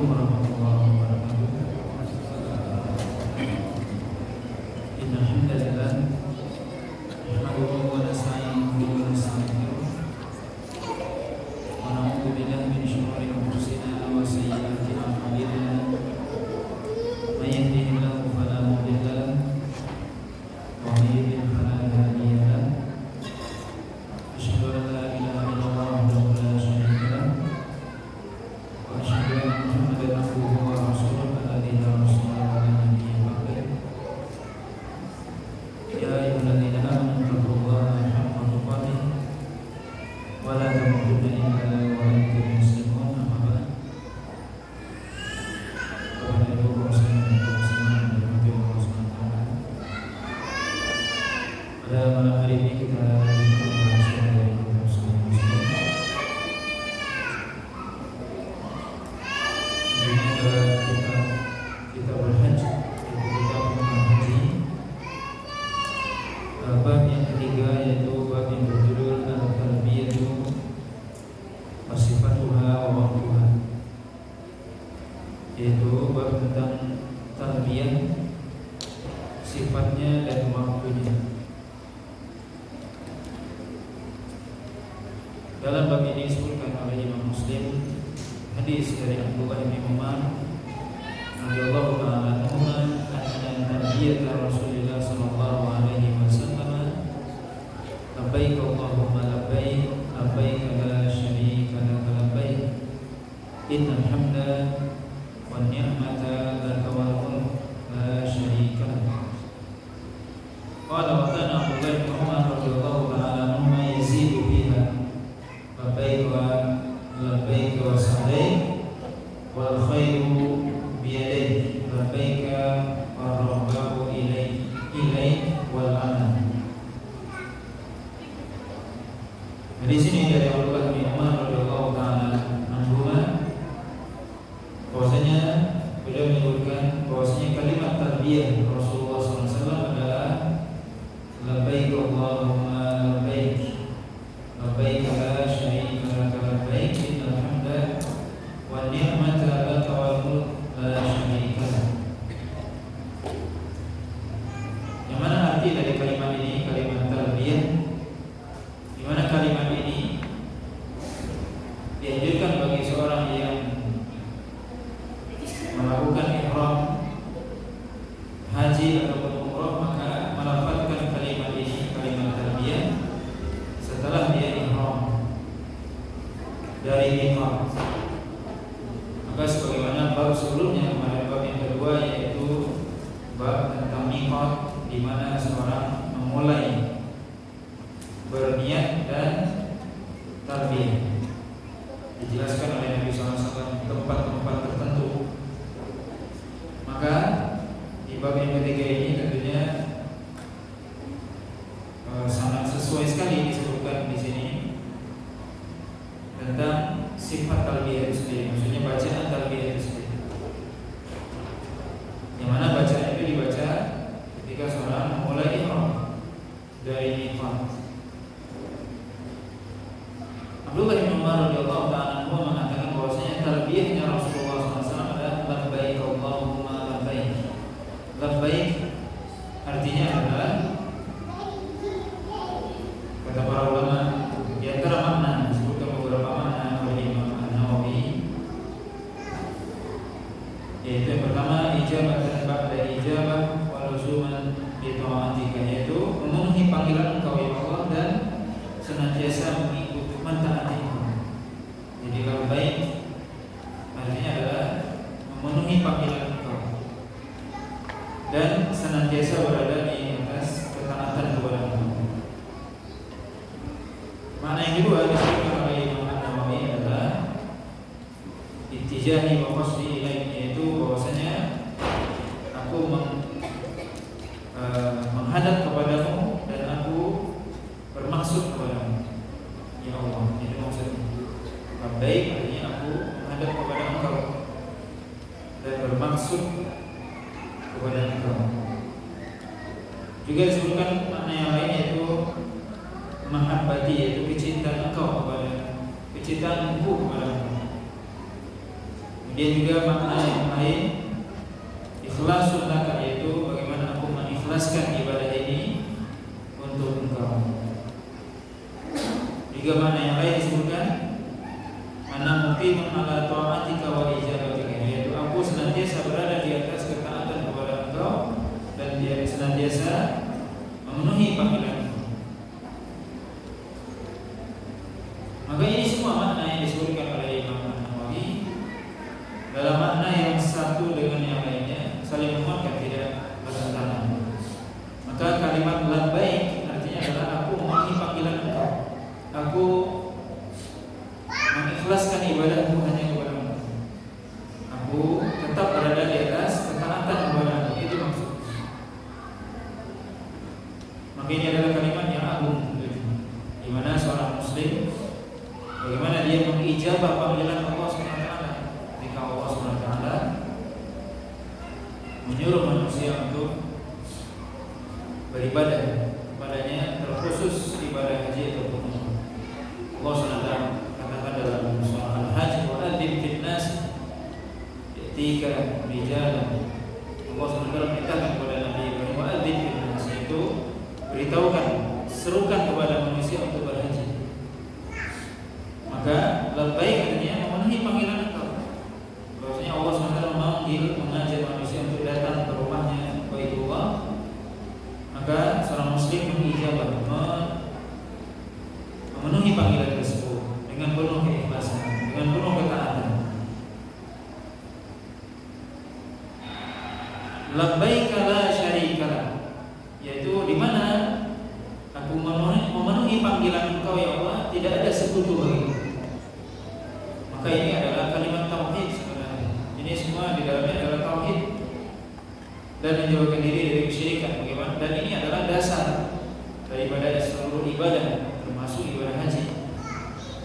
Assalamualaikum warahmatullahi wabarakatuh. Innal hamdalillah nahmaduhu wa nasta'inuhu wa nastaghfiruh wa na'udzu billahi min shururi anfusina wa sayyiati a'malina. May yahdihillahu fala mudilla lahu wa may yudlil fala hadiya lahu. Asyhadu an la ilaha illallah wahdahu la syarika lahu wa asyhadu anna Muhammadan abduhu wa rasuluhu alladzi la rasula wa la nabiyya ba'dahu. Ya ayyuhalladzina amanu taqullaha haqqa tuqatih wa la tamutunna illa wa antum muslimun. Amma ba'd. Kepada ibu muslimin dan muslimat yang dirahmati Allah Subhanahu wa taala. Pada malam hari ini kita membahas dari kitab Sahih Muslim. Ini adalah kita berhaji, kita tentang haji. Bab yang ketiga yaitu bab yang berjudul Al-Tarbiyatu wa Sifatuha wa Waqtuha, yaitu bab tentang tarbiyah, sifatnya dan waktunya. Dalam bab ini disebutkan oleh Imam Muslim hadis dari Abdullah bin Umar radhiyallahu ta'ala anhu, anna tarbiyata Rasulillah sallallahu alaihi wasallam labbaik Allahumma labbaik labbaik la syarika lak labbaik innal hamda wan ni'mata lak wal mulk la syarika lak. Qala wa kana Abdullah bin Umar radhiyallahu ta'ala anhu yazidu fiha labbaik wa labbaik wa sa'daik wal khairu biyadayk labbaik wa rabbahu ilaik wal aman. Di sini dari Abdullah bin Umar radhiyallahu ta'ala anhu bahwasanya beliau menyebutkan bahwasanya kalimat tarbiyah Rasulullah SAW adalah labbaik Allahumma labbaik labbaik la syarika lak labbaik innal hamda wan ni'mata lak wal mulk la syarika lak. Yang mana arti dari kalimat ini, kalimat tarbiyah, di mana kalimat ini dianjurkan bagi seorang yang melakukan ihram haji ataupun umrah, maka melafazkan kalimat ini, kalimat tarbiyah, setelah dia ihram dari miqat. Maka sebagaimana bab sebelumnya, kemarin bab yang kedua yaitu bab tentang miqat, di mana seorang memulai berniat dan tarbiyah. Dijelaskan oleh Nabi SAW tempat-tempat tertentu. Maka di bab yang ketiga ini tentunya sangat sesuai sekali disebutkan di sini tentang sifat tarbiyah itu sendiri, maksudnya bacaan tarbiyah itu sendiri. Yang mana bacaan itu dibaca ketika seorang memulai ihram dari miqat. Abdullah bin Umar radhiyallahu ta'ala anhu mengatakan bahwasanya tarbiyahnya Rasulullah SAW adalah labbaik Allahumma labbaik. Labbaik artinya adalah, kata para ulama, di antara makna, disebutkan beberapa makna oleh Imam An-Nawawi, yaitu yang pertama ijabatan ba'da ijabah wa luzuman bi ta'atika, yaitu memenuhi panggilan Engkau ya Allah dan senantiasa mengikuti mentaati. Jadi labbaik artinya adalah memenuhi panggilan Engkau dan senantiasa berada di atas ketaatan kepada Engkau. Makna yang kedua disebutkan oleh Imam An-Nawawi adalah ittijahi wa qasdi ilaik, yaitu bahwasanya aku menghadap kepadamu dan aku bermaksud kepadamu ya Allah. Itu maksudnya labbaik artinya aku menghadap kepada Engkau dan bermaksud kepada Engkau. Juga disebutkan makna yang lain yaitu mahabbati, yaitu kecintaan Engkau kepada, kecintaan Engkau kepada Engkau. Kemudian juga makna yang lain, ikhlasul laka, yaitu bagaimana aku mengikhlaskan ibadah ini untuk Engkau. Juga makna yang lain disebutkan, ana muqimun ala ta'atika wa ijabatika, yaitu aku senantiasa berada di atas ketaatan kepada Engkau dan dia senantiasa memenuhi panggilan Engkau. Maka ini semua makna yang disebutkan oleh Imam An-Nawawi dalam makna yang satu dengan yang lainnya saling menguatkan, tidak bertentangan. Maka kalimat labbaik artinya adalah aku memenuhi panggilan Engkau. Aku mengikhlaskan ibadahku hanya kepada Engkau. Aku tetap berada di atas ketaatan kepada Engkau. Itu maksud. Maka ini adalah kalimat yang agung, di mana seorang muslim bagaimana dia mengijabah panggilan Allah SWT ketika Allah SWT menyuruh manusia untuk beribadah kepadanya, terkhusus ibadah haji atau umrah. Allah SWT katakan dalam surah Al-Hajj, wa adzin fin nas yatika rijalan. Allah SWT perintahkan kepada Nabi Ibrahim, wa adzin fin nas, itu beritahukan, serukan kepada manusia untuk berhaji. Maka labbaik artinya memenuhi panggilan Engkau. Bahwasanya Allah SWT mengajak manusia untuk datang ke rumahnya Baitullah. Maka seorang muslim mengijabah, memenuhi panggilan tersebut dengan penuh keikhlasan, dengan penuh ketaatan. Labbaika la syarika lak, yaitu di mana aku memenuhi panggilan Engkau ya Allah, tidak ada sekutu bagimu. Maka ini adalah kalimat tauhid sebenarnya. Ini semua di dalamnya adalah tauhid dan menjauhkan diri dari kesyirikan. Bagaimana? Dan ini adalah dasar daripada seluruh ibadah, termasuk ibadah haji.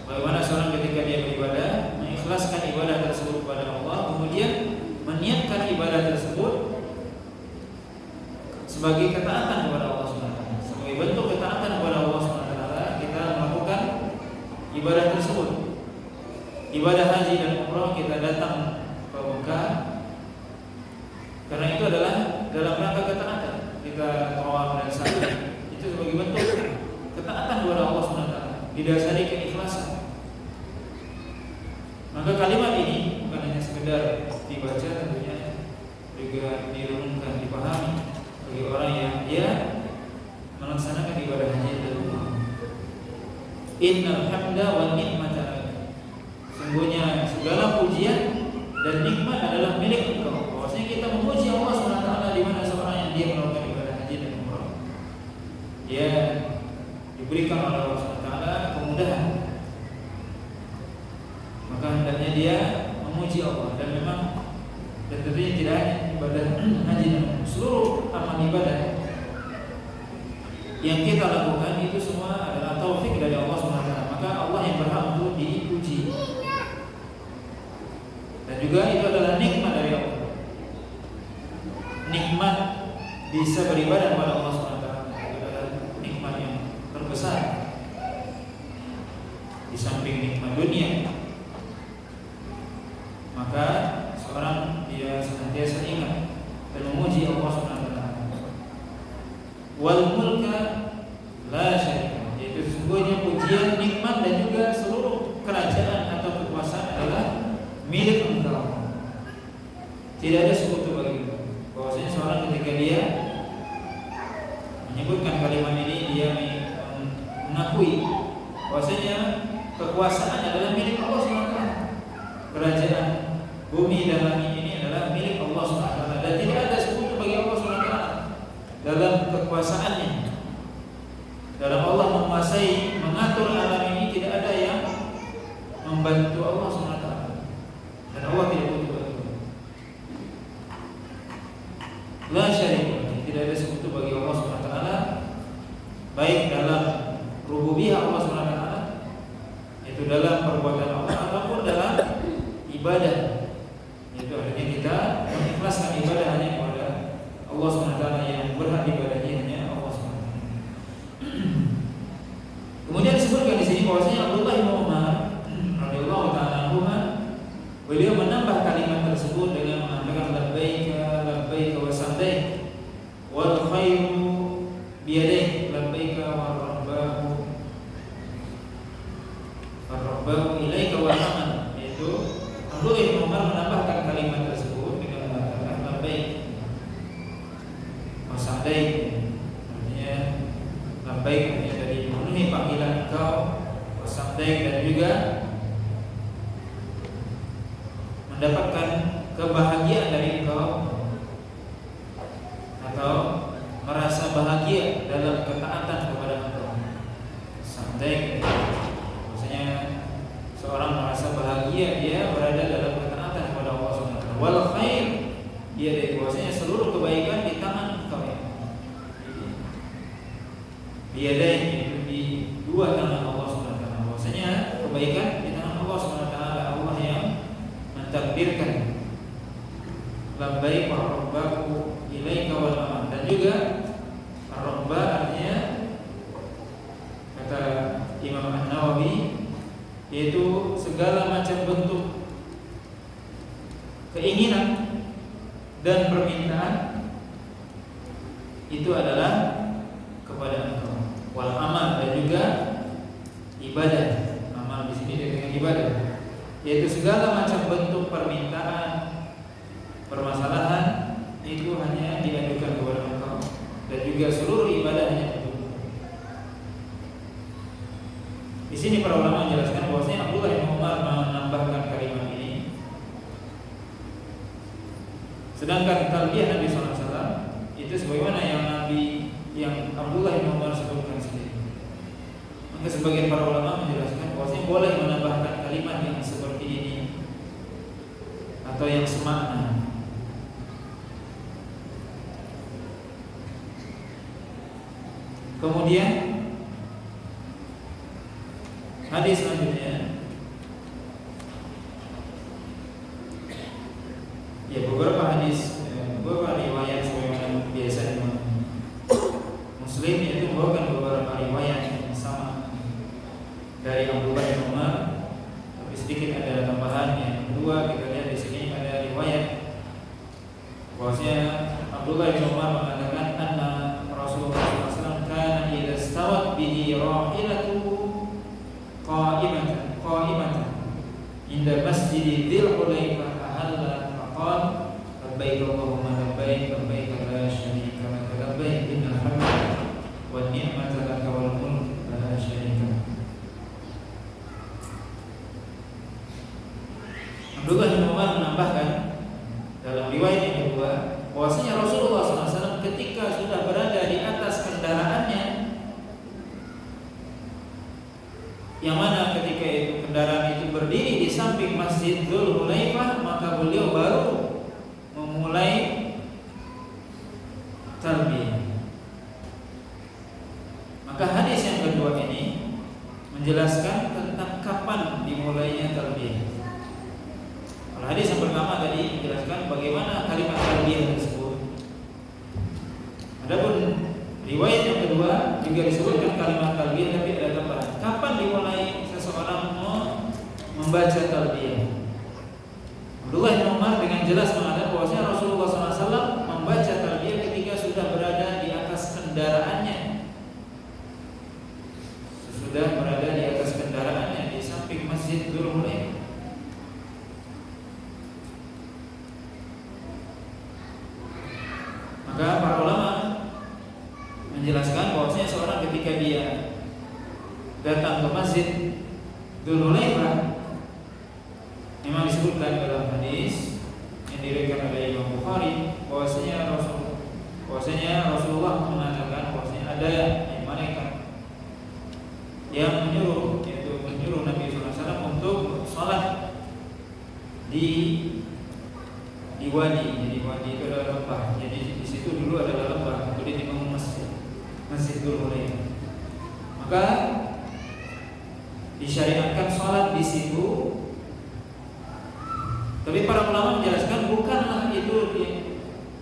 Bagaimana seorang ketika dia beribadah, mengikhlaskan ibadah tersebut kepada Allah, kemudian meniatkan ibadah tersebut sebagai ketaatan kepada Allah SWT, sebagai bentuk ketaatan kepada Allah SWT, kita melakukan ibadah tersebut. Ibadah haji dan umrah kita datang ke Mekah karena itu adalah dalam rangka ketaatan. Kita tawaf dan sa'i itu sebagai bentuk ketaatan kepada Allah SWT, didasari keikhlasan. Maka kalimat ini bukan hanya sekedar dibaca, tentunya juga direnungkan, dipahami bagi orang yang dia melaksanakan ibadah haji dan umrah. Innal hamda wan ni'mata, sungguhnya segala pujian dan nikmat adalah milik Engkau. Bahwasanya kita memuji Allah SWT di mana seorang yang dia melakukan ibadah haji dan umrah, dia diberikan oleh Allah SWT kemudahan. Maka hendaknya dia memuji Allah, dan memang dan tentunya tidak hanya ibadah haji dan umrah, seluruh amal ibadah yang kita lakukan itu semua adalah taufik dari Allah SWT. Maka Allah yang berhak untuk dipuji. Dan juga itu adalah nikmat dari Allah. Nikmat bisa beribadah kepada Allah SWT itu adalah nikmat yang terbesar di samping nikmat dunia. Maka seorang dia senantiasa ingat dan memuji Allah SWT. Wal mulka la syarika, yaitu sesungguhnya pujian, nikmat dan juga seluruh kerajaan atau kekuasaan adalah milik Engkau. Tidak ada sekutu bagimu. Bahwasanya seorang ketika dia menyebutkan kalimat ini, dia mengakui bahwasanya kekuasaan adalah milik Allah SWT. Kerajaan bumi dan langit ini adalah milik Allah SWT, dan tidak ada sekutu bagi Allah SWT dalam kekuasaannya. Dalam Allah menguasai, mengatur alam ini, tidak ada yang membantu Allah SWT, dan Allah tidak butuh bantuan. La syarika, tidak ada sekutu bagi Allah SWT, baik dalam rububiyah Allah SWT, itu dalam perbuatan Allah, ataupun dalam ibadah. Itu artinya kita mengikhlaskan ibadah hanya kepada Allah SWT, yang berhak ibadahnya hanya Allah SWT. Kemudian disebutkan di sini bahwasanya Abdullah bin Umar radhiyallahu taala anhu, beliau menambah kalimat tersebut dengan mengatakan labbaika labbaika wa sa'daik wal khairu biyadaik labbaika warabbahu ilaika wal aman. Yaitu Abdullah bin Umar menambahkan kalimat tersebut dengan mengatakan labbaik wa sa'daik, artinya labbaik artinya dari memenuhi panggilan engkau, wa sa'daik dan juga mendapatkan kebahagiaan dari engkau atau merasa bahagia dalam ketaatan kepada engkau. Sampai maksudnya seorang merasa bahagia dia berada dalam ketaatan kepada Allah Subhanahu wa taala. Wal khair dia dari bahwasanya seluruh kebaikan di tangan engkau ya. Biyadaihi di dua tangan Allah Subhanahu wa taala. Bahwasanya kebaikan di tangan Allah Subhanahu wa taala. Allah yang mentakdirkan labbaik wa rabbaku ilaika wal aman. Dan juga ar-rabba artinya kata Imam An-Nawawi yaitu segala macam bentuk keinginan dan permintaan itu adalah kepada engkau. Wal amal dan juga ibadah. Amal di sini dengan ibadah, yaitu segala macam bentuk permintaan, permasalahan itu hanya diadukan kepada engkau, dan juga seluruh ibadahnya untuk engkau. Di sini para ulama menjelaskan bahwasanya Abdullah bin Umar menambahkan kalimat ini, sedangkan talbiyah Nabi SAW itu sebagaimana yang Abdullah bin Umar sebutkan sendiri. Maka sebagian para ulama menjelaskan bahwasanya boleh menambahkan kalimat yang seperti ini atau yang semakna. Kemudian hadis selanjutnya, ya beberapa hadis, beberapa riwayat sebagaimana biasa Muslim yaitu membawakan beberapa riwayat yang sama dari Abdullah bin Umar, tapi sedikit ada tambahan. Yang kedua kita lihat di sini ada riwayat bahwasanya Abdullah bin Umar mengatakan anna Rasulullah SAW kana idza stawat bihi rahilatuhu qa'imatan inda masjid Dzul Hulaifah ahalla faqala labbaik Allahumma labbaik labbaik la syarika lak labbaik innal hamda wan ni'mata lak wal mulk la syarika lak. Abdullah bin Umar menambahkan dalam riwayat yang kedua bahwasanya Rasulullah SAW ketika sudah berada di atas kendaraannya, yang mana ketika itu kendaraan itu berdiri di samping Masjid Dzul Hulaifah, maka beliau baru memulai talbiyah. Maka hadis yang kedua ini menjelaskan tentang kapan dimulainya talbiyah. Kalau hadis yang pertama tadi menjelaskan bagaimana kalimat talbiyah tersebut. Adapun riwayat yang kedua juga disebutkan kalimat talbiyah tapi ada tambahan. Kapan dimulai seseorang membaca talbiyah? Abdullah bin Umar dengan jelas mengatakan bahwasanya Rasulullah SAW membaca talbiyah ketika sudah berada di atas kendaraannya. Sudah berada di atas kendaraannya di samping Masjid Dzul Hulaifah. Maka para ulama menjelaskan bahwasanya seorang ketika dia datang ke Masjid Dzul Hulaifah, memang disebutkan dalam hadis yang diriwayatkan oleh Imam Bukhari bahwasanya Rasulullah mengatakan bahwasanya ada malaikat yang menyuruh Nabi SAW untuk salat di wadi. Jadi wadi itu adalah lembah. Jadi di situ dulu adalah lembah, kemudian dibangun Masjid Dzul Hulaifah. Maka disyariatkan salat di situ. Tapi para ulama menjelaskan bukanlah itu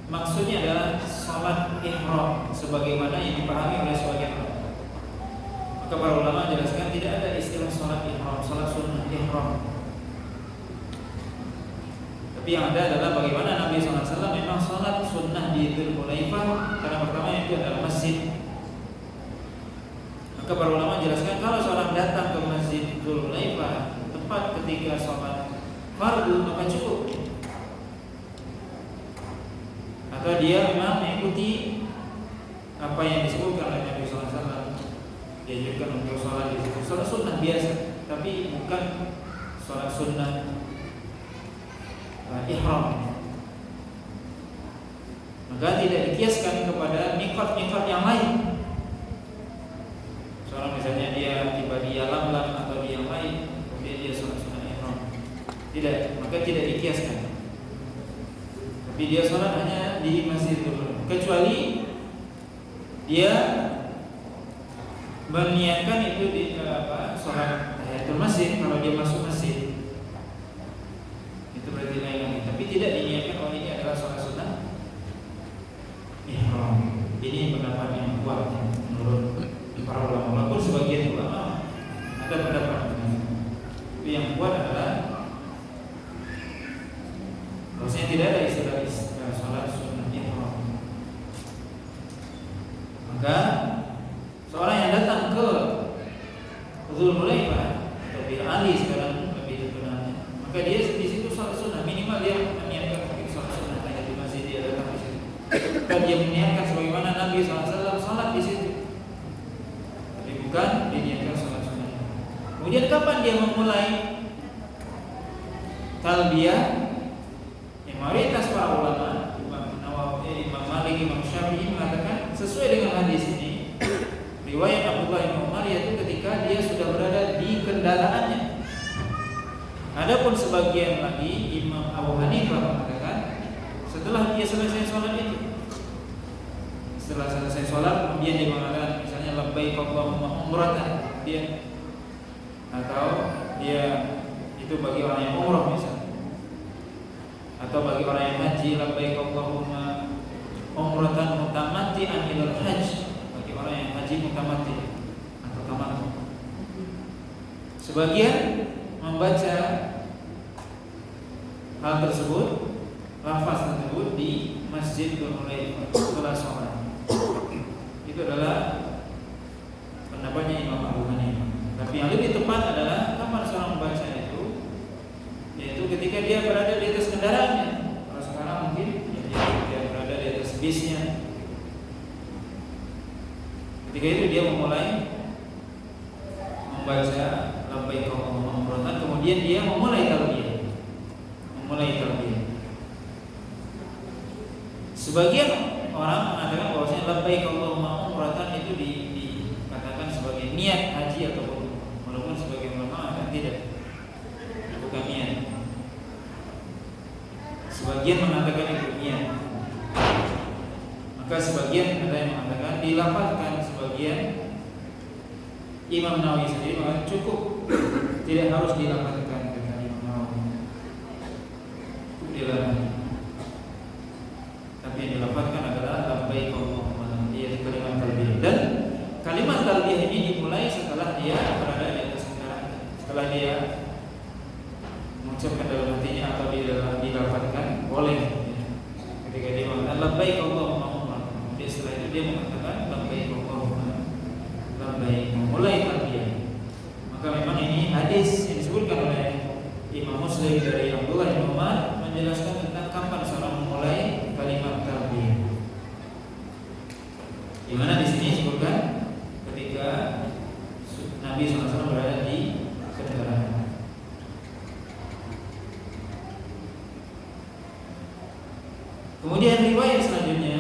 maksudnya adalah salat ihram sebagaimana yang dipahami oleh sebagian ulama. Maka para ulama menjelaskan tidak ada istilah salat ihram, salat sunnah ihram. Tapi Tapi yang ada adalah bagaimana Nabi SAW memang sholat sunnah di Dzul Hulaifah, karena pertama itu adalah masjid. Maka para ulama jelaskan kalau seorang datang ke masjid Dzul Hulaifah tepat ketika sholat fardu maka cukup. Atau dia memang mengikuti apa yang disebutkan oleh Nabi SAW, dianjurkan untuk sholat di situ, sholat sunnah biasa, tapi bukan sholat sunnah ihram. Maka tidak dikiaskan kepada mikot-mikot yang lain. Seorang misalnya dia tiba di Yalamlam atau di yang lain, kemudian dia sholat sunnah ihram, tidak, maka tidak dikiaskan. Tapi dia sholat hanya di masjid dulu, kecuali dia meniatkan itu di sholat tahiyatul masjid. Kalau dia masuk masjid itu berarti lain lagi, tapi tidak diniatkan kalau ini adalah sholat sunnah ihram. Ini pendapat yang kuat menurut para ulama. Walaupun sebagian ulama ada pendapat tapi yang kuat adalah bahwasanya tidak ada istilah sholat sunnah ihram. Maka seorang yang datang ke Dzul Hulaifah atau Bir Ali sekarang lebih terkenalnya, maka dia di situ sholat sunnah, minimal dia meniatkan sholat sunnah di masjid, dia datang di situ. Dan dia meniatkan sebagaimana Nabi SAW sholat di situ, tapi bukan diniatkan sholat sunnah. Kemudian kapan dia memulai talbiyah? Yang mayoritas para ulama, Imam Nawawi, Imam Malik, Imam Syafi'i mengatakan sesuai dengan hadis ini. Riwayat Abdullah bin Umar yaitu ketika dia sudah berada di kendaraannya. Adapun sebagian lagi Imam Abu Hanifah mengatakan setelah dia selesai sholat itu, setelah selesai sholat kemudian dia mengatakan misalnya labbaik Allahumma umratan, dia atau dia itu bagi orang yang umrah misalnya, atau bagi orang yang haji labbaik Allahumma umratan mutamatti'an ilal hajj, orang yang haji mutamati atau tamattu. Sebagian membaca hal tersebut, lafaz tersebut di Masjid Dzul Hulaifah setelah sholat. Itu adalah pendapatnya Imam Abu Hanifah. Tapi yang lebih tepat adalah kapan seorang membaca itu, yaitu ketika dia berada di atas kendaraannya. Kalau sekarang mungkin dia berada di atas bisnya. Ketika itu dia memulai membaca labbaik Allahumma umratan, kemudian dia memulai talbiyah. Sebagian orang mengatakan bahwasanya labbaik Allahumma umratan itu dikatakan sebagai niat haji atau umrah, walaupun sebagian ulama mengatakan tidak, bukan niat. Sebagian mengatakan itu niat. Maka sebagian ada yang mengatakan dilafazkan, sebagian Imam Nawawi sendiri mengatakan cukup, tidak harus dilafazkan dengan Imam Nawawi. Dilarang. Tapi yang dilafazkan adalah labbaik Allahumma, yaitu kalimat talbiyah. Dan kalimat talbiyah ini dimulai setelah dia berada di atas kendaraan, setelah dia mengucapkan dalam hatinya atau dilafazkan boleh. Ketika dia mengatakan labbaik Allahumma, setelah itu dia mengatakan labbaik Allahumma labbaik, memulai talbiyah. Maka memang ini hadis yang disebutkan oleh Imam Muslim dari Abdullah bin Umar menjelaskan tentang kapan seorang memulai kalimat talbiyah. Di mana di sini disebutkan ketika Nabi SAW berada di kendaraan. Kemudian riwayat selanjutnya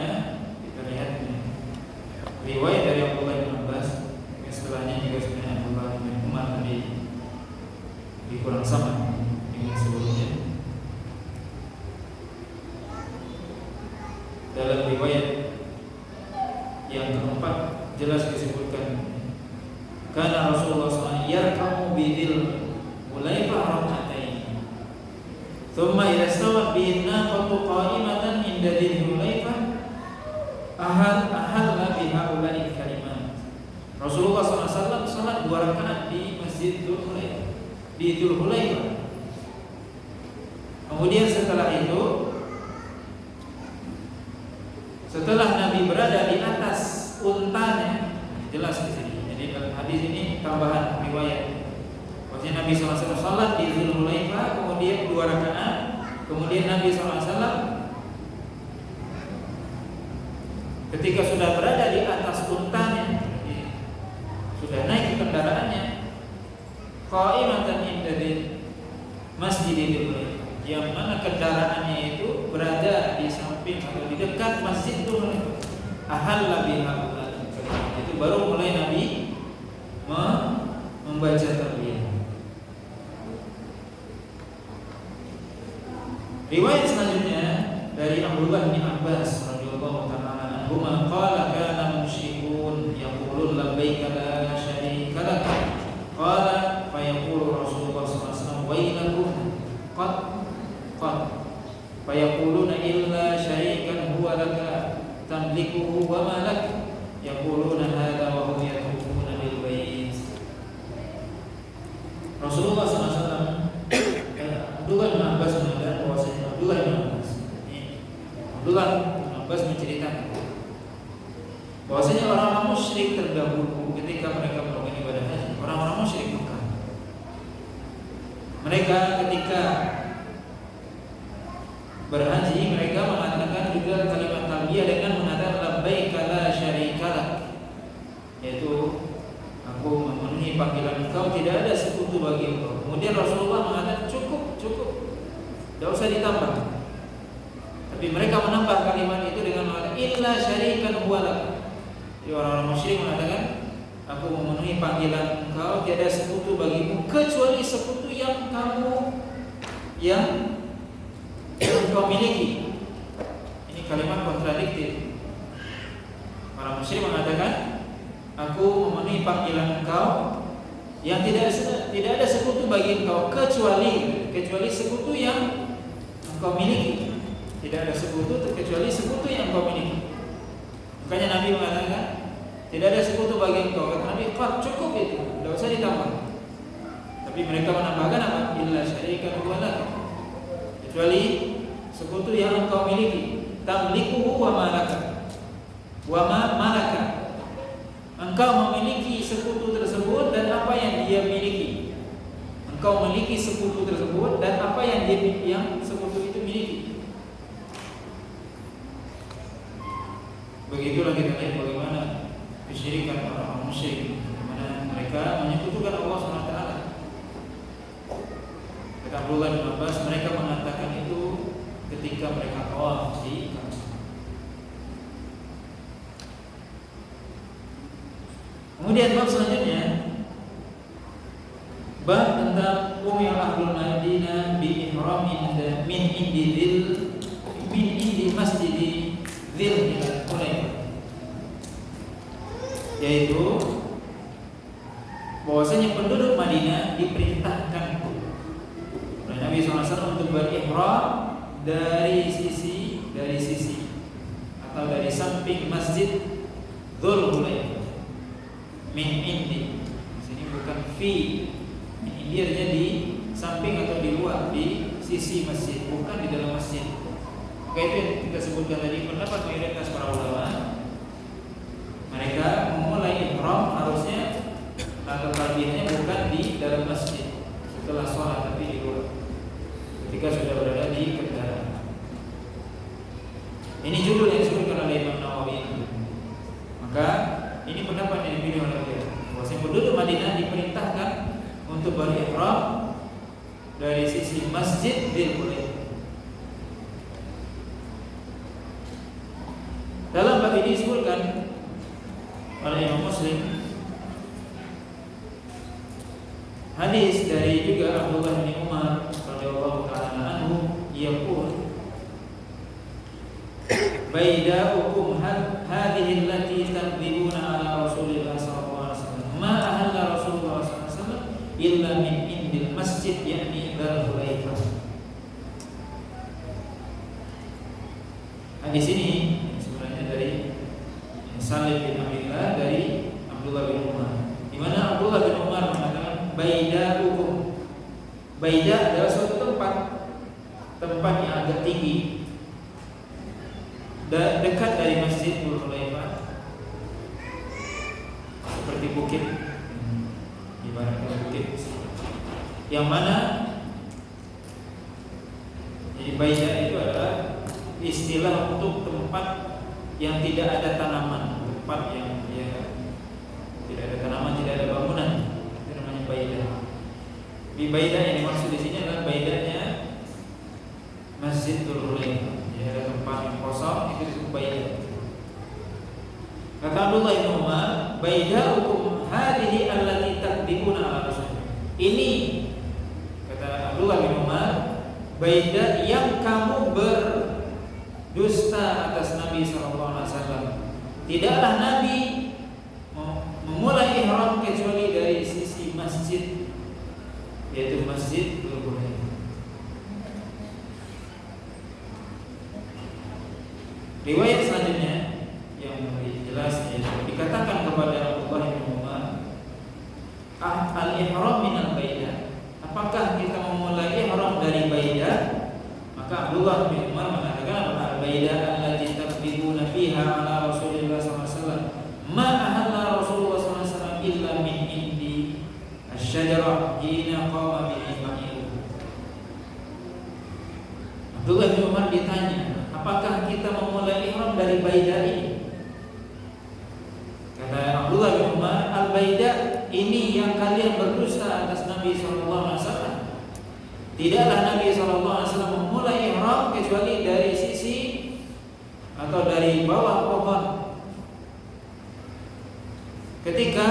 riwayat dari Abdullah bin Abbas, yang setelahnya juga sebenarnya Abdullah bin Umar tadi kurang sama dengan sebelumnya. Dalam riwayat yang keempat jelas disebutkan karena Rasulullah SAW yarkamu bidil Hulaifah rak'atain, thumma idza stawat bihi naqatu qa'imatan inda dzil Hulaifah ahalla biha ulai kalimat. Rasulullah SAW salat 2 rakaat di Masjid Dzul Hulaifah, di Dzul Hulaifah. Kemudian setelah itu, setelah Nabi berada di atas untanya, jelas di sini. Jadi dalam hadis ini tambahan riwayat. Maksudnya Nabi SAW salat di Dzulhulaifah, kemudian 2 rakaat, kemudian Nabi SAW ketika sudah berada di atas untanya, sudah naik ke kendaraannya, qa'imatan inda Masjidil Dzulhulaifah, yang mana kendaraannya itu berada di samping atau di dekat Masjid Dzulhulaifah. Ahalla biha, itu baru mulai Nabi membaca talbiyah. Riwayat selanjutnya dari Abdullah bin Abbas radhiyallahu ta'ala anhuma qala kana musyrikun yaqulun labbaika la syarika lak qala fa yaqulu Rasulullah sallallahu alaihi wasallam wailakum qad fa yaquluna illa syarikan huwa laka tamlikuhu wa ma lak yaquluna hadha wa hum yatufuna bil bait. Rasulullah sallallahu alaihi wasallam Abdullah bin Abbas mengatakan bahwasanya Abdullah bin Abbas menceritakan bahwasanya orang-orang musyrik terdahulu ketika mereka melakukan ibadah haji, orang-orang musyrik Mekah, mereka ketika berhaji mereka mengatakan juga kalimat talbiyah dengan mengatakan labbaika la syarika lak, yaitu aku memenuhi panggilan engkau, tidak ada sekutu bagi engkau. Kemudian Rasulullah mengatakan cukup, tidak usah ditambah. Tapi mereka menambah kalimat itu dengan mengatakan illa syarikan huwa lak. Jadi orang-orang musyrik mengatakan aku memenuhi panggilan engkau, tiada sekutu bagimu kecuali sekutu yang engkau miliki. Ini kalimat kontradiktif. Orang musyrik mengatakan aku memenuhi panggilan engkau yang tidak ada sekutu bagi engkau kecuali sekutu yang engkau miliki. Tidak ada sekutu kecuali sekutu yang engkau miliki. Makanya Nabi mengatakan tidak ada sekutu bagi engkau. Kata Nabi, cukup itu, tidak usah ditambah. Tapi mereka menambahkan apa? Illa syarikan huwa lak, kecuali sekutu yang engkau miliki. Tamlikuhu wa malaka, wa ma malaka, engkau memiliki sekutu tersebut dan apa yang dia miliki. Engkau memiliki sekutu tersebut dan apa yang sekutu itu miliki. Begitulah kita lihat bagaimana kesyirikan orang musyrik, bagaimana mereka menyekutukan Allah SWT. Kata Abdullah bin Abbas, mereka mengatakan itu ketika mereka tawaf di Ka'bah. Kemudian bab selanjutnya, bab tentang umil ahlul Madinah bi ihram min indi masjid Dzulhulaifah, yaitu bahwasanya penduduk Madinah diperintahkan oleh Nabi SAW untuk berihram dari sisi atau dari samping Masjid Dzulhulaifah. Min indi, sini bukan fi. Min indi artinya di samping atau di luar, di sisi masjid, bukan di dalam masjid. Maka itu yang kita sebutkan tadi, pendapat mayoritas para ulama, mereka memulai ihram harusnya atau talbiyahnya bukan di dalam masjid setelah sholat, tapi di luar ketika sudah berada di kendaraan. Ini judul yang disebutkan oleh Imam Nawawi. Maka ini pendapat yang dipilih oleh beliau, bahwasanya penduduk Madinah diperintahkan untuk berihram dari sisi Masjid Dzulhulaifah. Dalam bab ini disebutkan oleh Imam Muslim hadis dari juga Abdullah bin Umar radhiyallahu ta'ala anhu, yaqul baidaukum hadhihi allati tadhibuna ala Rasulillah sallallahu alaihi wasallam ma ahalla Rasulullah sallallahu alaihi wasallam illa min indil masjid yakni Dzulhulaifah. Hadis ini dari Salim bin Abdullah dari Abdullah bin Umar, di mana Abdullah bin Umar mengatakan baida adalah suatu tempat tempat yang agak tinggi dan dekat dari Masjid Dzulhulaifah, seperti bukit, ibaratnya bukit, yang mana jadi Baidah itu adalah istilah untuk tempat yang tidak ada tanaman, tempat yang tidak ada tanaman, tidak ada bangunan, itu namanya Baidah. Di Baidah yang dimaksud di sini adalah Baidahnya Masjid Dzulhulaifah. Jadi ada tempat yang kosong, itu disebut Baidah. Kata Abdullah bin Umar, Baidahukum hadhihi allati takdibuna ala rasul. Ini kata Abdullah bin Umar, Baidah yang kamu berdusta atas Nabi SAW. Tidaklah Nabi memulai ihram kecuali dari sisi masjid, yaitu Masjid Dzulhulaifah. Riwayat selanjutnya yang lebih jelas dikatakan kepada Abdullah bin Umar, al-ihram minal Baidah. Apakah kita memulai ihram dari Baidah? Maka Abdullah bin Umar mengatakan, al-Baidah allati taqbiduna fiha ala Rasulillah SAW. Ma ahalla Rasulullah SAW illa min indi asy-syajarah hina qama bihi ba'iruhu. Abdullah bin Umar ditanya, apakah kita memulai ihram dari Baidah ini? Kata Abdullah bin Umar, al-Baidah ini yang kalian berdusta atas Nabi SAW. Tidaklah Nabi SAW memulai ihram kecuali dari sisi atau dari bawah pohon, ketika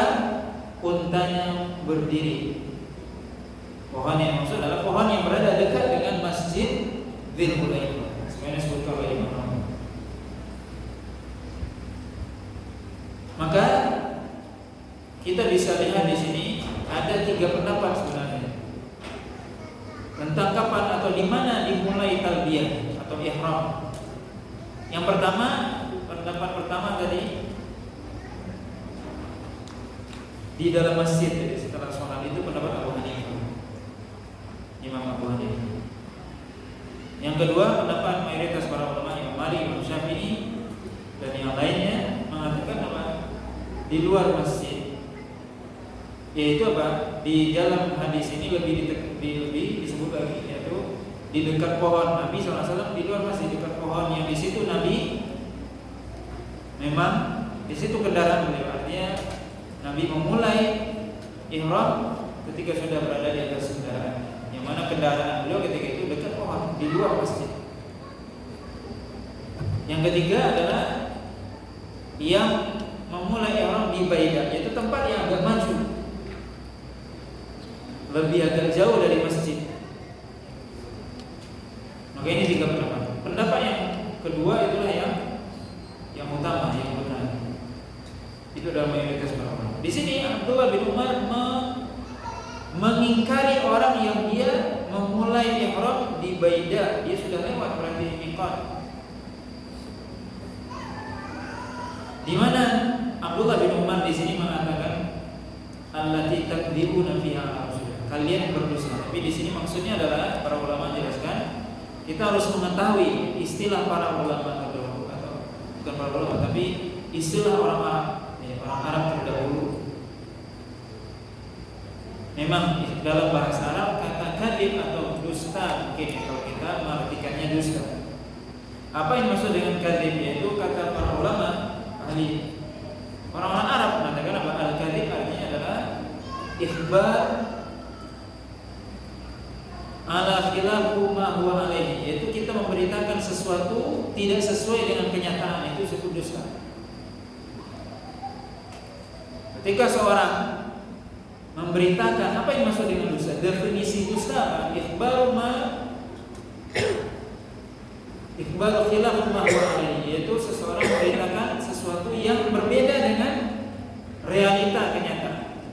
untanya berdiri. Pohon yang maksud adalah pohon yang berada dekat dengan Masjid Dzulhulaifah. Sebenarnya disebutkan oleh Imam. Maka kita bisa lihat di sini ada 3 pendapat sebenarnya tentang kapan atau di mana dimulai talbiyah atau ihram. Yang pertama, pendapat pertama tadi di dalam masjid, jadi setelah sholat itu pendapat Abu Hanifah, Imam Abu Hanifah. Yang kedua, pendapat mayoritas para ulama, Imam Malik, Imam Syafi'i dan yang lainnya mengatakan apa? Di luar masjid. Yaitu apa? Di dalam hadis ini lebih disebut lagi, yaitu di dekat pohon. Nabi SAW di luar masjid, dekat pohon yang di situ Nabi memang di situ kendaraan beliau. Artinya Nabi memulai ihram ketika sudah berada di atas kendaraan, yang mana kendaraan beliau ketika itu dekat pohon di luar masjid. Yang ketiga adalah yang memulai ihram di Baidah, yaitu tempat yang agak maju, lebih agak jauh dari masjid. Maka ini 3 pendapat. Pendapat yang kedua itulah yang utama, yang benar. Itu adalah mayoritas para ulama. Di sini Abdullah bin Umar mengingkari orang yang dia memulai ihram di Baidah. Dia sudah lewat berarti miqat. Di mana Abdullah bin Umar di sini mengatakan allati takdzibuna fiha Rasulullah. Kalian berdusta. Tapi di sini maksudnya adalah para ulama menjelaskan kita harus mengetahui istilah para ulama atau bukan para ulama tapi istilah orang Arab terdahulu. Memang dalam bahasa Arab kata kadzib atau dusta, mungkin kalau kita mengartikannya dusta. Apa yang maksud dengan kadzib? Yaitu kata para ulama ahli orang-orang Arab mengatakan apa? Al-kadzib artinya adalah ikhbar ala khilafu ma huwa alaihi, yaitu kita memberitakan sesuatu tidak sesuai dengan kenyataan, itu disebut dusta. Ketika seorang memberitakan, apa yang maksud dengan dusta? Definisi dusta apa? Ikhbaru khilaf ma huwa alaihi, yaitu seseorang memberitakan sesuatu yang berbeda dengan realita kenyataan.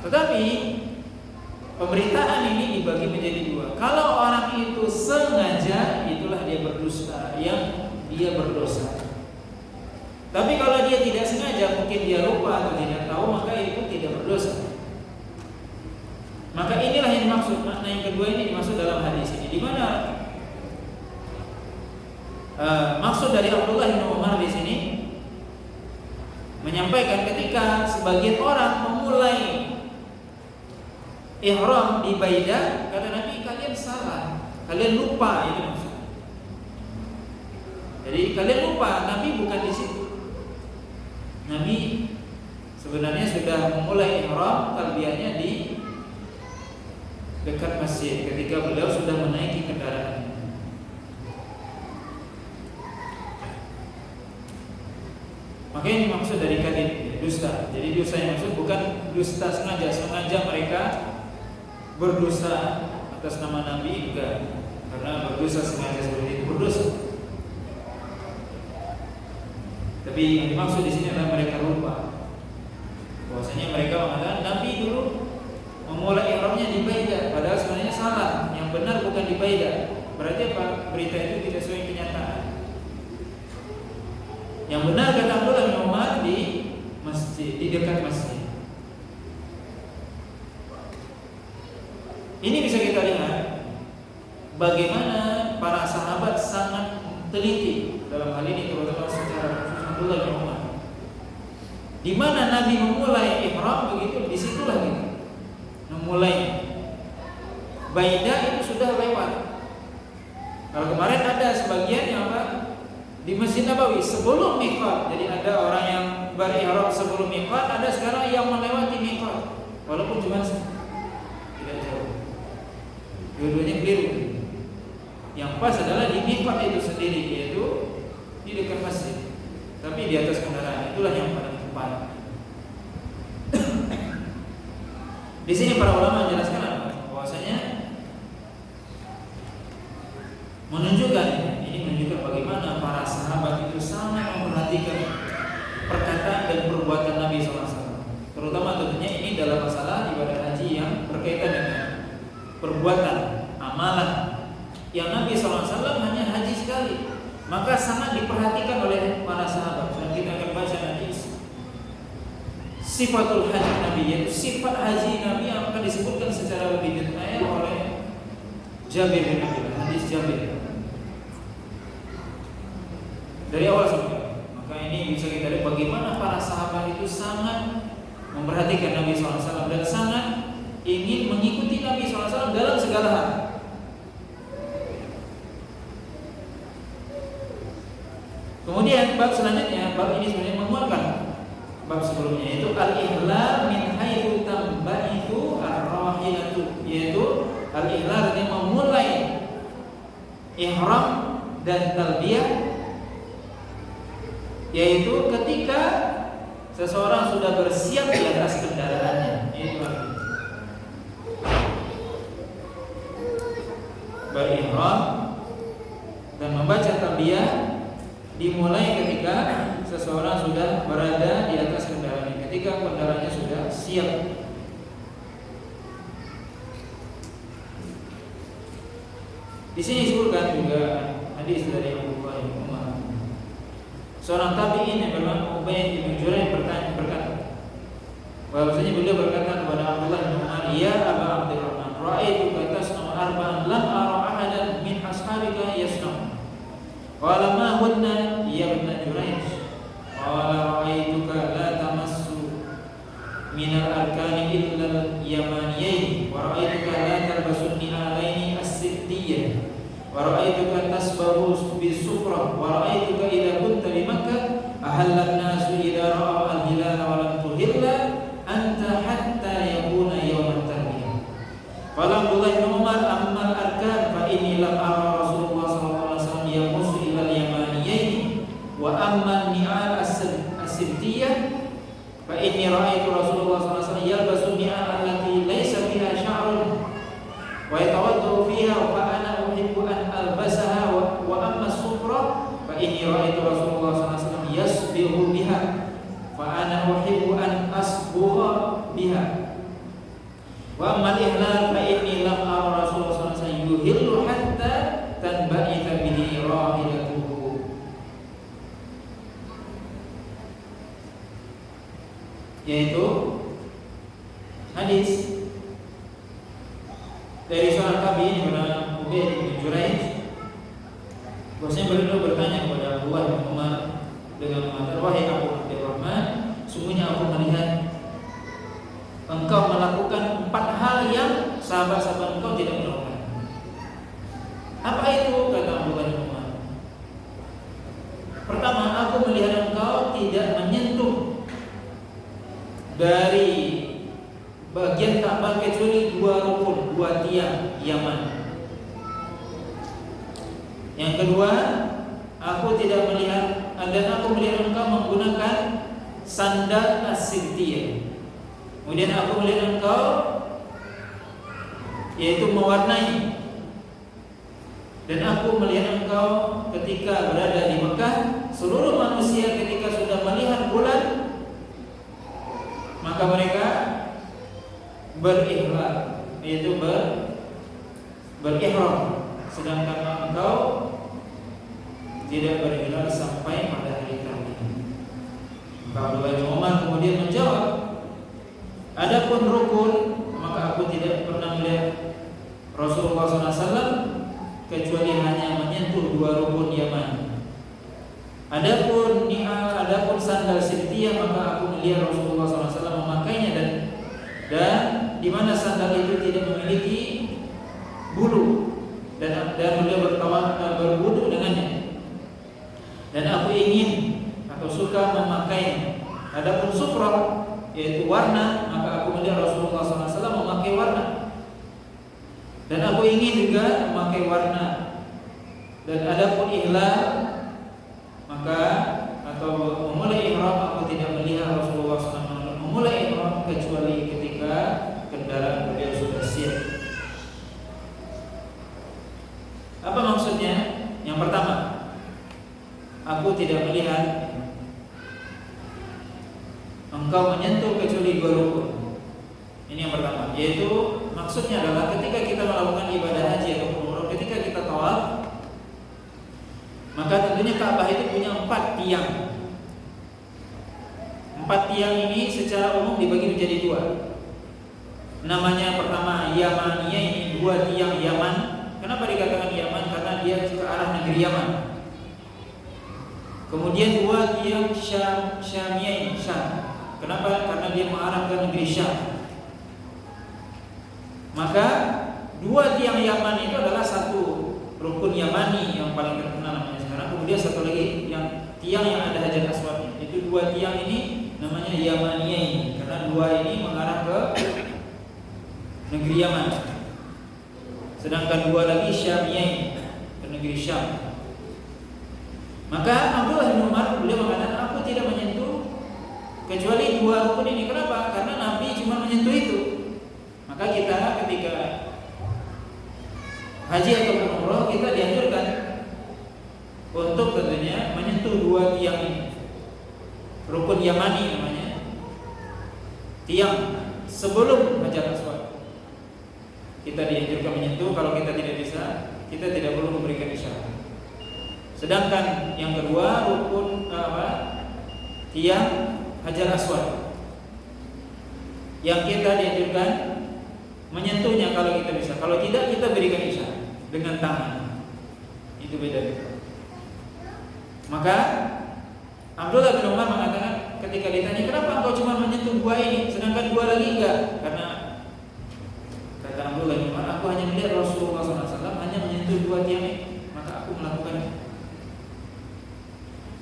Tetapi pemberitaan ini dibagi menjadi 2. Kalau orang itu sengaja, itulah dia berdusta, yang dia berdosa. Tapi kalau dia tidak sengaja, mungkin dia lupa atau tidak tahu, maka itu tidak berdosa. Maka inilah yang dimaksud. Makna yang kedua ini dimaksud dalam hadis ini. di mana maksud dari Abdullah bin Umar di sini menyampaikan ketika sebagian orang memulai ihram di Baidah, kata Nabi, kalian salah, kalian lupa, itu maksudnya. Jadi kalian lupa, Nabi bukan di situ. Nabi sebenarnya sudah memulai ihram talbiyahnya di dekat masjid ketika beliau sudah menaiki kendaraan. Maka ini maksud dari kadhib, dusta. Jadi dusta yang maksud bukan dusta sengaja mereka berdusta atas nama Nabi, enggak. Karena berdusta sengaja seperti itu berdosa. Tapi yang dimaksud di sini adalah mereka lupa. Bahwasanya mereka mengatakan Nabi dulu memulai ihramnya di Baidah, padahal sebenarnya salah. Yang benar bukan di Baidah. Berarti apa? Berita itu tidak sesuai kenyataan. Yang benar kata Abdullah bin Umar di masjid, di dekat masjid. Ini bisa kita lihat bagaimana para sahabat sangat teliti dalam hal ini, terutama secara khusus Abdullah bin Umar. Di mana Nabi memulai ihram begitu, disitulah kita memulai. Baidah itu sudah lewat. Kalau kemarin ada sebagian yang apa? Di Masjid Nabawi sebelum miqat. Jadi ada orang yang berihram sebelum miqat, ada sekarang yang melewati miqat. Walaupun cuma tidak jauh. Dua-duanya keliru. Yang pas adalah di miqat itu sendiri, yaitu di dekat masjid. Tapi di atas kendaraan, itulah yang paling tepat. Di sini para ulama menjelaskan bahwasanya menunjukkan bagaimana para sahabat itu sangat memperhatikan perkataan dan perbuatan Nabi SAW. Terutama tentunya ini dalam masalah ibadah haji yang berkaitan dengan perbuatan, amalan yang Nabi SAW hanya haji sekali, maka sangat diperhatikan oleh para sahabat. Dan kita akan baca nanti sifatul haji Nabi, yaitu sifat haji Nabi yang akan disebutkan secara lebih detail oleh Jabir bin Abdullah, hadis Jabir dari awal sampai akhir. Maka ini bisa kita lihat bagaimana para sahabat itu sangat memperhatikan Nabi SAW dan sangat ingin mengikuti Nabi SAW dalam segala hal. Kemudian bab selanjutnya, bab ini sebenarnya menguatkan bab sebelumnya, yaitu al-ihlal min haitsu tambaitu ar-rahilatu, yaitu al-ihlal artinya memulai ihram dan talbiyah, yaitu ketika seseorang sudah bersiap di atas kendaraannya. Itu berihram dan membaca talbiyah dimulai ketika seseorang sudah berada di atas kendaraannya, ketika kendaraannya sudah siap. Di sini disebutkan juga hadis dari Abdullah bin Umar. Seorang tabi'in yang bernama Ubayd bin Jurair berkata, bahwasanya beliau berkata kepada Abdullah bin Umar, "Ya Aba Abdurrahman, ra'aituka tasna'u arba'an lam ara ahadan min ashabika yasna'u." Qala ma hunna ya ibn Juraij? Qala ra'aituka la tamassu min al-arkani illa al-yamaniyain, wa ra'aituka la talbasu ni'alaini as-sittiyah, wa ra'aituka tasbahu bis-sufrah, wa ra'aituka idza kunta bi Makkah ahalla an-nasu idza ra'aw al-hilala wa lam tuhilla anta hatta yakuna yawm at-tarwiyah. Qala Abdullah bin Umar, amma al-arkan fa inni lam ara Rasulullah sallallahu alaihi wasallam yamusu ila al-yamaniyain, wa amma an-ni'al as-sittiyah fa inni ra'aitu Rasulullah sallallahu alaihi wasallam yalbasu ni'al allati laysa fiha sya'run wa yatawaddu fiha, fa ana uhibbu an albasaha, wa amma as-sufra fa inni ra'aitu Rasulullah sallallahu alaihi wasallam yasbihu biha, fa ana uhibbu an asbugha biha, wa amma al-ihlal fa inni lam ara Rasulullah sallallahu alaihi wasallam yuhillu hatta tanba'itha bihi rahilatuhu. Yaitu hadis dari seorang tabi'in bernama Ubayd bin Quraisy. Bahwasanya beliau bertanya kepada Abdullah bin Umar dengan mengatakan, wahai Abu Abdurrahman, sungguhnya aku melihat engkau melakukan 4 hal yang sahabat-sahabat engkau tidak melakukan. Apa itu? Kata Abdullah bin Umar. Pertama, aku melihat engkau tidak menyentuh dari bagian Ka'bah kecuali 2 rukun, 2 tiang Yaman. Yang kedua, aku tidak melihat, dan aku melihat engkau menggunakan sandal as-sibtiyah. Kemudian aku melihat engkau yaitu mewarnai. Dan aku melihat engkau ketika berada di Mekah, seluruh manusia ketika sudah melihat bulan, maka mereka berihlal, yaitu berihram, sedangkan engkau tidak berihlal sampai pada hari terakhir. Maka Abdullah bin Umar kemudian menjawab, adapun rukun, maka aku tidak pernah melihat Rasulullah SAW kecuali hanya menyentuh 2 rukun Yaman. Adapun ni'al, adapun sandal sibtiyah, maka aku melihat Rasulullah SAW memakainya dan di mana sandal itu tidak memiliki bulu dan beliau berwudu dengannya. Dan aku ingin atau suka memakainya. Adapun sufrah, yaitu warna, maka aku melihat Rasulullah SAW memakai warna. Dan aku ingin juga memakai warna. Dan adapun ihlal, maka atau memulai ihram, aku tidak melihat Rasulullah SAW memulai ihram kecuali ketika kendaraan beliau sudah siap. Apa maksudnya? Yang pertama, aku tidak melihat engkau menyentuh kecuali 2 rukun. Ini yang pertama, yaitu maksudnya adalah ketika kita melakukan ibadah haji atau umrah, ketika kita tawaf, maka tentunya Ka'bah itu punya 4 tiang. 4 tiang ini secara umum dibagi menjadi 2. Namanya pertama Yamaniyah, ini 2 tiang Yaman. Kenapa dikatakan Yaman? Karena dia ke arah negeri Yaman. Kemudian 2 tiang Syamiyah, Syam. Kenapa? Karena dia mengarah ke negeri Syam. Maka 2 tiang Yaman itu adalah satu rukun Yamani yang paling terkenal namanya sekarang. Kemudian satu lagi yang tiang yang ada Hajar Aswadnya. Itu 2 tiang ini namanya Yamaniyah ini, karena 2 ini mengarah ke negeri Yaman. Sedangkan 2 lagi Syamiyah ke negeri Syam. Maka Abdullah bin Umar beliau mengatakan, aku tidak menyentuh kecuali 2 rukun ini. Kenapa? Karena Nabi cuma menyentuh itu. Maka kita ketika haji atau umrah, kita dianjurkan untuk tentunya menyentuh 2 tiang ini. Rukun Yamani namanya. Tiang sebelum Hajar Aswad. Kita dianjurkan menyentuh. Kalau kita tidak bisa, kita tidak perlu memberikan isyarat. Sedangkan yang kedua rukun tiang Hajar Aswad, yang kita dianjurkan menyentuhnya kalau kita bisa. Kalau tidak, kita berikan isyarat dengan tangan. Itu beda. Maka Abdullah bin Umar mengatakan ketika ditanya, kenapa engkau cuma menyentuh 2 ini sedangkan 2 lagi enggak? Karena kata Abdullah bin Umar, aku hanya melihat Rasulullah SAW hanya menyentuh 2 tiang ini, maka aku melakukannya.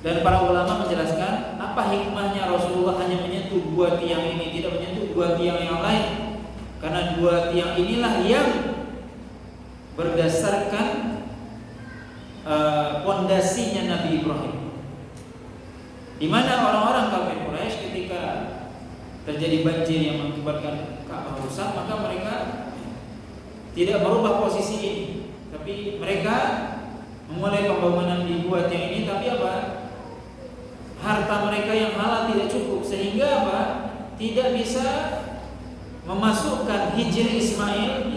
Dan para ulama menjelaskan apa hikmahnya Rasulullah hanya menyentuh 2 tiang ini, tidak menyentuh 2 tiang yang lain. Karena 2 tiang inilah yang berdasarkan pondasinya Nabi Ibrahim. Di mana orang-orang kafir Quraisy ketika terjadi banjir yang mengakibatkan Ka'bah rusak, maka mereka tidak merubah posisi ini, tapi mereka memulai pembangunan di 2 tiang ini. Tapi apa? Harta mereka yang halal tidak cukup, sehingga apa? Tidak bisa memasukkan hijri Ismail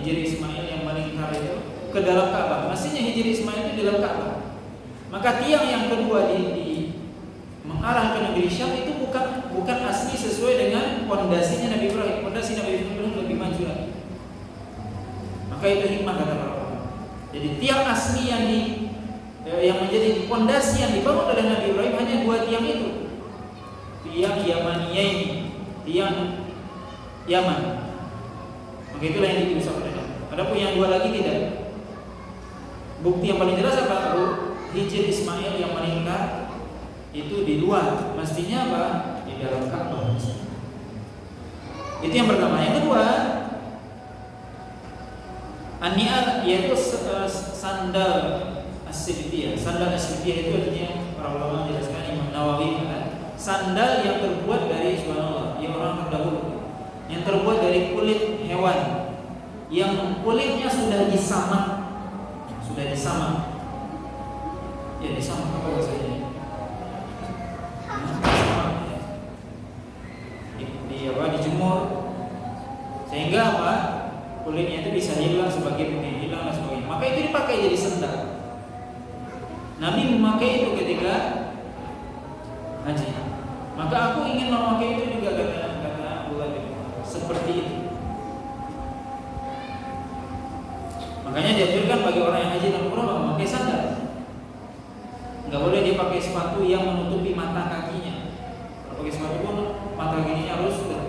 yang melingkar itu ke dalam Ka'bah. Mestinya hijri Ismail itu di dalam Ka'bah. Maka tiang yang kedua di mengarah ke negeri Syam itu bukan asli sesuai dengan pondasinya Nabi Ibrahim. Pondasi Nabi Ibrahim lebih maju lagi. Maka itu hikmah kata para ulama. Jadi tiang asli yang menjadi fondasi yang dibangun oleh Nabi Ibrahim hanya 2 tiang itu. Tiang Yamaniyah ini, tiang Yaman. Maka itulah yang diusah oleh Nabi. Adapun yang 2 lagi tidak. Bukti yang paling jelas apa? Hijr Ismail yang meningkat itu di luar. Mestinya apa? Di dalam Ka'bah. Itu yang pertama. Yang kedua, An-Ni'al yaitu sandal as-Sibtiyah. Sandal as-Sibtiyah itu artinya para ulama menjelaskan, Imam Nawawi kan, sandal yang terbuat dari subhanallah, yang orang terdahulu, yang terbuat dari kulit hewan, yang kulitnya sudah disamak. Ya, disamak apa bahasanya? Disamak ya. Dijemur sehingga apa? Kulitnya itu bisa hilang, sebagian mungkin hilang dan sebagainya. Maka itu dipakai jadi sandal. Nabi memakai itu ketika haji. Maka aku ingin memakai itu juga, kata Abdullah bin Umar, seperti itu. Makanya dianjurkan bagi orang yang haji dan umrah memakai sandal. Enggak boleh dia pakai sepatu yang menutupi mata kakinya. Kalau pakai sepatu pun mata kakinya harus tutup.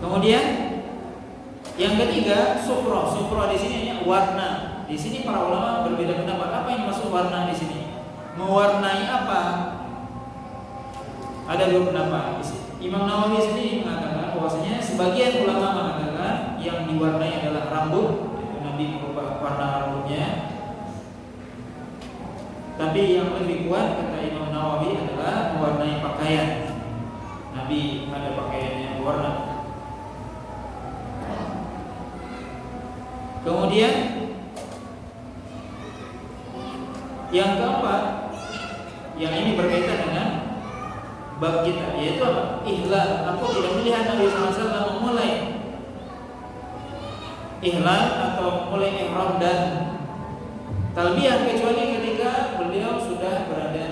Kemudian yang ketiga, sufra. Sufra di sini warna. Di sini para ulama berbeda pendapat. Apa yang maksud warna di sini? Mewarnai apa? Ada 2 pendapat. Imam Nawawi sendiri mengatakan bahwasanya sebagian ulama mengatakan yang diwarnai adalah rambut, Nabi merubah warna rambutnya. Tapi yang lebih kuat kata Imam Nawawi adalah mewarnai pakaian. Nabi ada pakaiannya berwarna. Kemudian yang keempat, yang ini berkaitan dengan bab kita, yaitu apa? Ihlal. Aku tidak melihat Nabi SAW memulai ihlal atau mulai ihram dan talbiyah kecuali ketika beliau sudah berada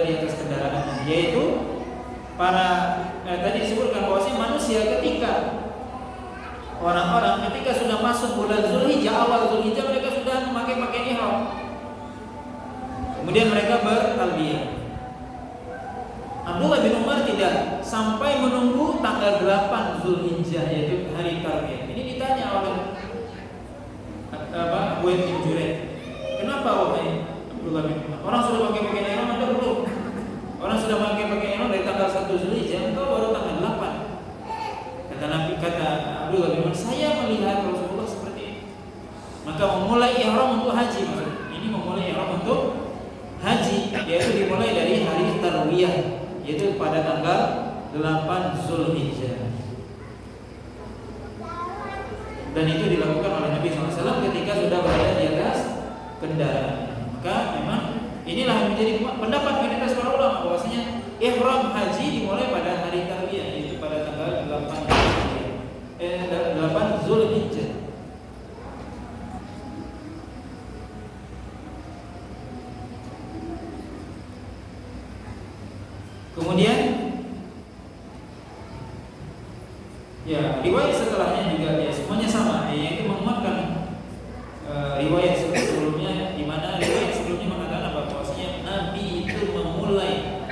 di atas kendaraan, yaitu tadi disebutkan bahwasanya manusia ketika orang-orang ketika sudah masuk bulan Zulhijjah, awal Zulhijjah mereka sudah memakai pakaian ihram. Kemudian mereka bertalbiyah. Abdullah bin Umar tidak sampai menunggu tanggal 8 Zulhijjah, yaitu hari talbiyah. Ini ditanya oleh Buaid bin Jureid, kenapa wahai Abdullah bin Umar? Orang sudah pakai pakaian ihram, Anda belum? Orang sudah pakai pakaian ihram dari tanggal 1 Zulhijjah, engkau baru tanggal 8. Kata Abdullah bin Umar, saya melihat Rasulullah seperti ini. Maka memulai ihram untuk haji, maksudnya ini memulai ihram untuk haji, yaitu dimulai dari hari tarwiyah, yaitu pada tanggal 8 Zulhijjah. Dan itu dilakukan oleh Nabi SAW ketika sudah berada di atas kendaraan. Maka memang inilah yang menjadi pendapat mayoritas para ulama bahwasanya ihram haji dimulai pada hari tarwiyah, yaitu pada tanggal 8 Zulhijjah. Kemudian ya, riwayat setelahnya juga ya semuanya sama, yaitu menguatkan riwayat sebelumnya, di mana riwayat sebelumnya mengatakan apa? Bahwasanya Nabi itu memulai.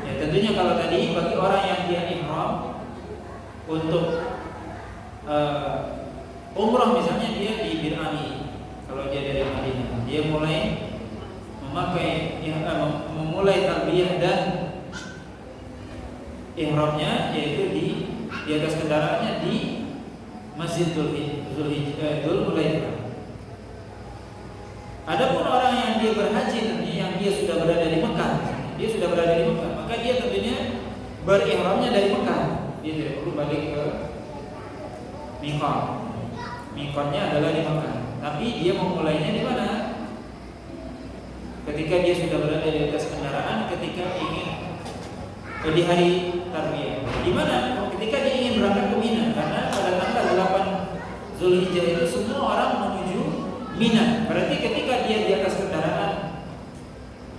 Ya tentunya kalau tadi bagi orang yang dia ihram untuk umrah misalnya, dia di Bir Ali, kalau dia dari Madinah, dia mulai memakai memulai talbiyah dan ihramnya, yaitu di atas kendaraannya di Masjid Dzulhulaifah. Adapun orang yang dia berhaji, tentunya yang dia sudah berada di Mekah, maka dia tentunya berihramnya dari Mekah. Dia tidak perlu balik ke Miqat. Miqatnya adalah di Mekah. Tapi dia memulainya di mana? Ketika dia sudah berada di atas kendaraan, ketika ingin di hari tarwiyah. Di mana? Ketika dia ingin berangkat ke Mina, karena pada tanggal 8 Zulhijjah itu semua orang menuju Mina. Berarti ketika dia di atas kendaraan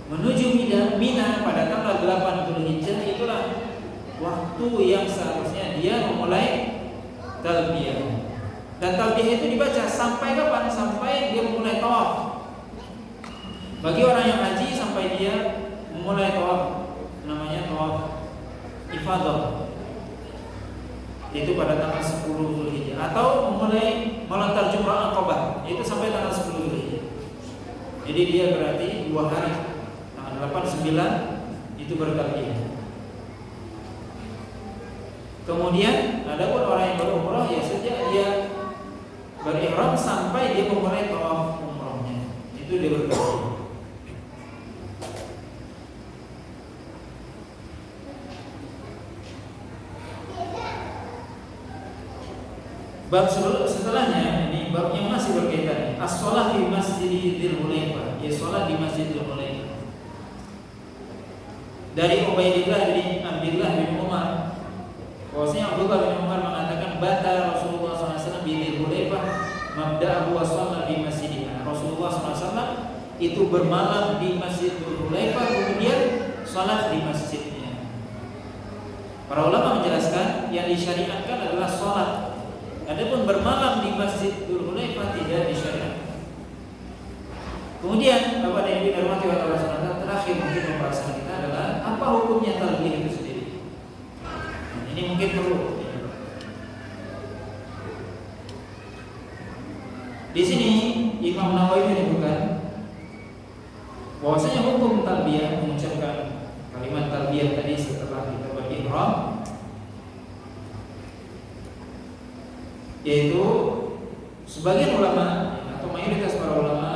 menuju Mina pada tanggal 8 Zulhijjah, itulah waktu yang seharusnya dia memulai talbiyah. Dan talbiyah itu dibaca sampai kapan? Sampai dia memulai tawaf. Bagi orang yang haji sampai dia memulai tawaf, namanya tawaf ifadah. Itu pada tanggal 10 Zulhijjah, atau memulai melontar jumrah Aqabah, itu sampai tanggal 10 Zulhijjah. Jadi dia berarti 2 hari, tanggal 8, 9 itu bertalbiyah. Kemudian ada pun orang yang berumrah ya sejak dia berihram sampai dia memulai tawaf umrahnya, itu dia bertalbiyah. Bab setelahnya ini bab yang masih berkaitan as-shalah di Masjidil Hulaifah, ya salat di Masjidil Hulaifah. Dari Ubaidillah bin Abdullah bin Umar, bahwasanya Abdullah bin Umar mengatakan bata Rasulullah SAW di Hulaifah mabda'ahu wa shalla di masjidina. Rasulullah SAW itu bermalam di Masjidil Hulaifah, kemudian salat di masjidnya. Para ulama menjelaskan yang disyariatkan adalah salat. Adapun bermalam di Masjidil Hulaifah tidak disyariatkan. Kemudian Bapak dan Ibu dirahmati Allah SWT, terakhir mungkin pembahasan kita adalah apa hukumnya talbiyah itu sendiri. Ini mungkin perlu. Di sini Imam Nawawi menyebutkan bahwasanya hukum talbiyah, mengucapkan kalimat talbiyah tadi setelah kita berihram, yaitu sebagian ulama atau mayoritas para ulama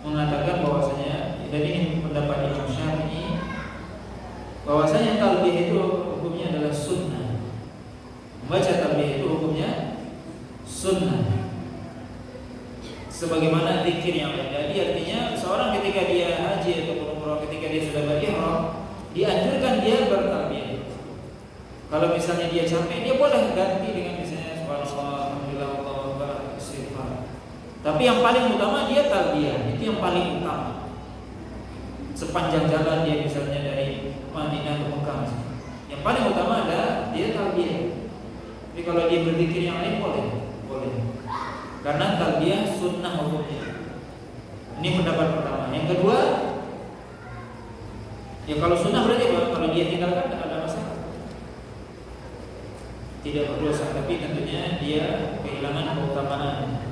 mengatakan bahwasanya, dan ini pendapat Imam Syafi'i, bahwasanya talbiyah itu hukumnya adalah sunnah. Membaca talbiyah itu hukumnya sunnah, sebagaimana zikir yang lain. Jadi artinya seorang ketika dia haji atau umrah, ketika dia sudah berihram, dianjurkan dia bertalbiyah. Kalau misalnya dia capek, dia boleh ganti dengan tapi yang paling utama dia talbiyah, itu yang paling utama. Sepanjang jalan dia misalnya dari Madinah ke Mekah, yang paling utama adalah dia talbiyah. Tapi kalau dia berzikir yang lain boleh. Karena talbiyah sunnah hukumnya. Ini pendapat pertama. Yang kedua, ya kalau sunnah berarti apa? Kalau dia tinggalkan tidak ada masalah, tidak berdosa. Tapi tentunya dia kehilangan keutamaan.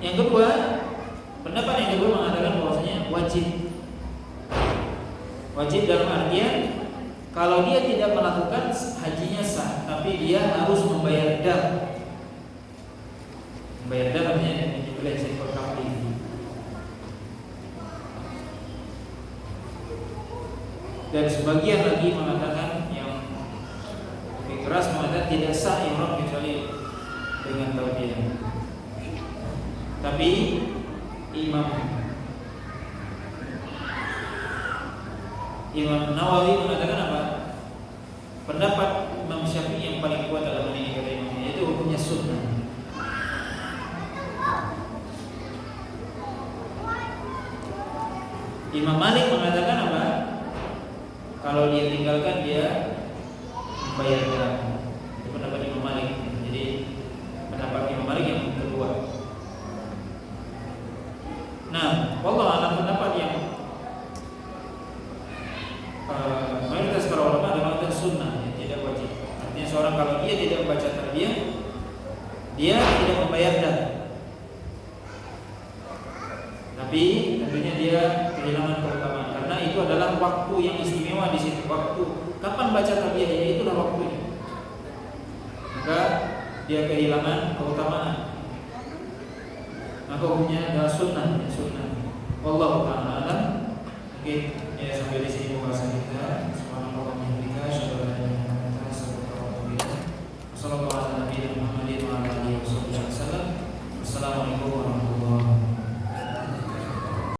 Yang kedua, pendapat yang kedua mengatakan bahwasanya wajib dalam artian kalau dia tidak melakukan hajinya sah, tapi dia harus membayar dam. Membayar dam artinya menyembelih seekor kambing. Dan sebagian lagi mengatakan, yang lebih keras mengatakan tidak sah ihram kecuali dengan talbiyah. Tapi Imam Nawawi mengatakan apa? Pendapat Imam Syafi'i yang paling kuat dalam ini kata Imam, yaitu hukumnya sunnah. Imam Malik mengatakan apa? Kalau dia tinggalkan dia membayar dam. Itu pendapat Imam Malik. Jadi pendapat Imam Malik yang kedua. Nah, wallahu a'lam, pendapat yang mayoritas para ulama adalah sunnah, tidak wajib. Artinya seorang kalau dia tidak membaca talbiyah, dia tidak membayar dam. Tapi tentunya dia kehilangan keutamaan karena itu adalah waktu yang istimewa di situ. Waktu kapan baca talbiyah, ya itulah waktunya. Maka dia kehilangan keutamaan. Maka hukumnya adalah sunnah. Wallahu ta'ala alam. Mungkin ya sampai di sini pembahasan kita.